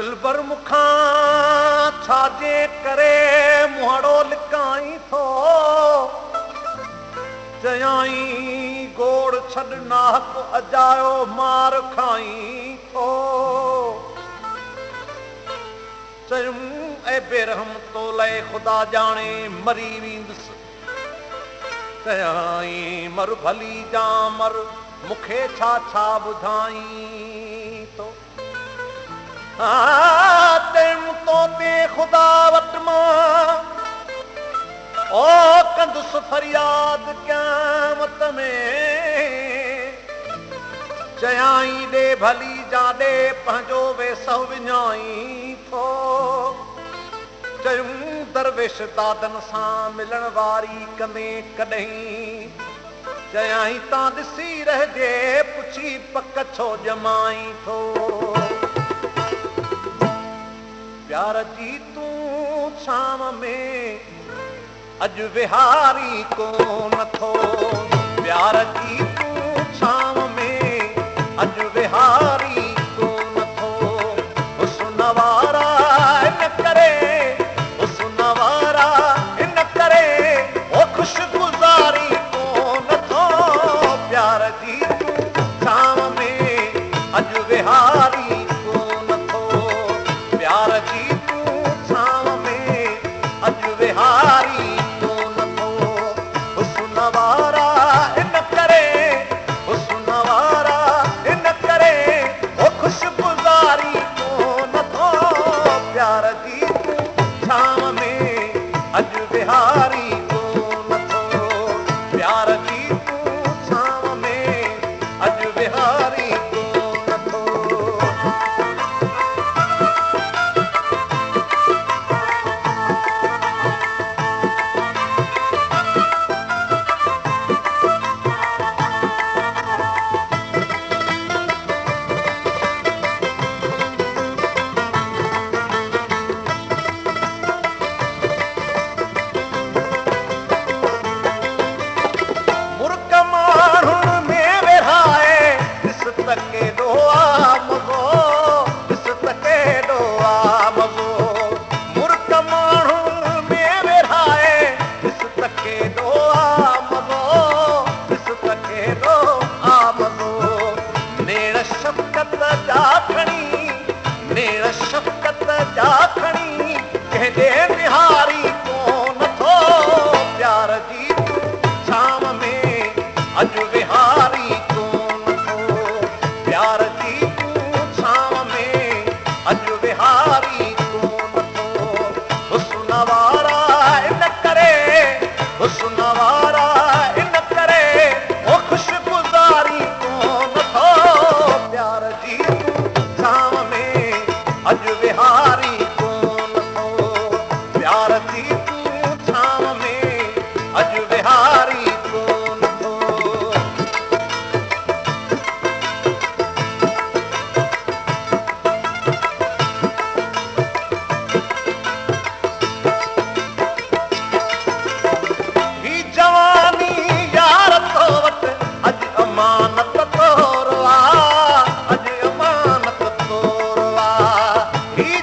दिलबर मुखां छाजे करे मुहाड़ो लिकाई थो चयाई गोड़ छॾ नाहक अजायो मार खाई थो चयुमि ऐं बेरहम तो लए ख़ुदा ॼाणे मरी वेंदुसि चयाई मर भली जा मर मूंखे छा छा ॿुधाई तो चयुमि तो ते ख़ुदा वटि मां ओ कंदुसि फरियाद क़यामत में चयाई ॾे भली जा ॾे पंहिंजो वेसो विञाई थो चयुमि दरवेश दादन सां मिलण वारी कंदे कॾहिं चयाई तां ॾिसी रहिजे पुछी पक छो ॼमाई थो प्यार जी तूं शाम में अॼु विहारी कोन थो प्यार जी तूं शाम में अॼु विहारी कोन थो हुस्न वारा इन करे हुस्न वारा इन करे ओ ख़ुशगुज़ारी कोन थो प्यार जी तूं शाम में अॼु विहारी कोन थो प्यार जी तूं शाम में अॼु विहारी कोन थो हुस्न वारा इन करे हुस्न वारा इन करे ओ ख़ुशगुज़ारी कोन थो प्यार जी तूं शाम में अॼु विहारी कोन थो प्यार जी तूं शाम में अॼु विहारी कोन थो मुर्क माण्हुनि में वेहाए ॾिस त केॾो आहे मज़ो ॾिस त केॾो आहे मज़ो मुर्क माण्हुनि में वेहाए ॾिस त केॾो आहे मज़ो ॾिस त केॾो आहे मज़ो नेड़ शफ़क़त जा खणी नेड़ शफ़क़त जा खणी कंहिंजे निहारी कोन थो प्यार जी तूं शाम में अॼु विहारी कोन थो प्यार जी तूं शाम में अॼु विहारी कोन थो हुस्न वारा इन करे हुस्न वारा इन करे ओ ख़ुशगुज़ारी कोन थो प्यार जी तूं शाम में अॼु विहारी कोन थो प्यार जी तूं शाम में अॼु विहारी कोन थो ही जवानी यार तो वटि अॼु अमानत तोर आहे अॼु अमानत तोर आहे ही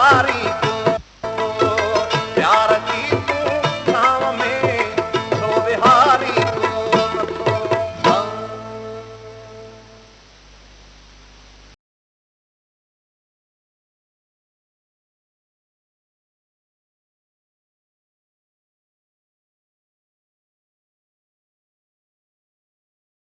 वारी